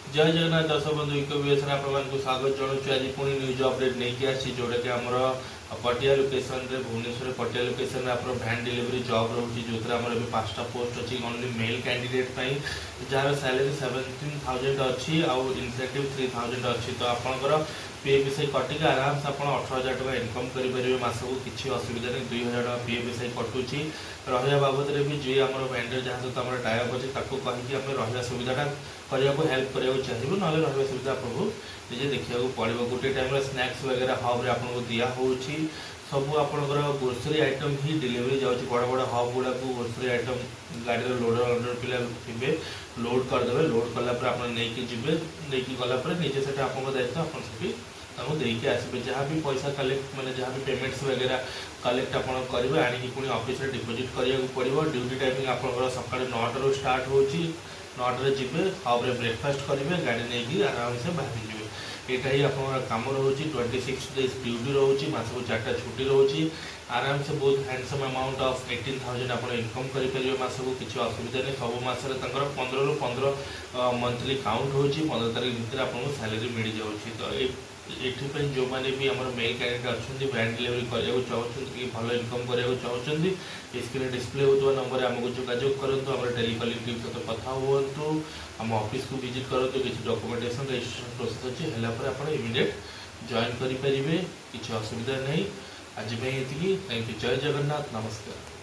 जय जगन्नाथ दर्शक बंधु इकोविएशन आपको स्वागत जनाऊँ। आज पुणी न्यूज अपडेट नहीं आसी जोटा कि आमर पटिया लोकेशन रे भुवनेश्वर पटिया लोकेशन रे आप भैन डिलीवरी जॉब रोचे जो आम 5टा पोस्ट अच्छी only male candidate jar salary 17,000 अच्छी आउ इनसेंटिव 3,000 अच्छी। तो आपंकर पीएफएसआई कटिक आराम से आप 18,000 टका इनकम करेंगे मास को किसी असुविधा नहीं। 2,000 टका पीएफएसआई कटुची रहा बाबद भी जी आम वेंडर जहाँ सहित आम टाइप अच्छे कहीकि आम रहा सुविधाटा करने को हेल्प करने चाहिए ना रहा सुविधा आपको निजे देखा पड़ो। गोटे टाइम स्नैक्स वगैरह हब्रे आपको दिहूँ सब आपंकर ग्रोसरी आइटम ही डिलीवरी जाऊँगी बड़ बड़ हब गुड़ा को ग्रोसरी आइटम गाड़ी लोडर अंडर पिला थे लोड करदे लोड कलापर आप नहीं गलापर निजे से आप दायित्व आप देके आसबे जहाँ भी पैसा कलेक्ट मैंने जहाँ भी पेमेंट्स वगैरह कलेक्ट आप करेंगे आनिकी पुणी ऑफिस में डिपोजिट करा पड़ो। ड्यूटी टाइमिंग आप सका 9टा स्टार्ट हो 9टे जी हब्रे ब्रेकफास्ट करेंगे गाड़ी नहीं आराम से बाहरी जी यहाँ ही आप कम रोचे 26 डेज ड्यूटी रोचे मास को 4टा छुट्टी रोचे आराम से बहुत हैंडसम अमाउंट ऑफ 18,000 आप इनकम करेंगे मास को किसी असुविधा नहीं। सब मसरे 15 ରୁ 15 मंथली काउंट हो 15 तारीख भितर आपको सैलरी मिल जाऊँगी। तो ये जो मैंने भी आम मेल कैंडिडेट अच्छा वैन डिलीवरी करने चाहते कि भल इनकम करने चाहते स्क्रीन डिस्प्ले होता नंबर आमको जोगाजोग करूँ आम टेलीकॉलिंग टीम सहित कथा हूँ आम ऑफिस को विजिट करूँ किसी डॉक्यूमेंटेशन रजिस्ट्रेशन प्रोसेस अच्छी है आप इमिडिएट जॉइन करेंगे किसी असुविधा नहीं। आज ये थैंक यू। जय जगन्नाथ नमस्कार।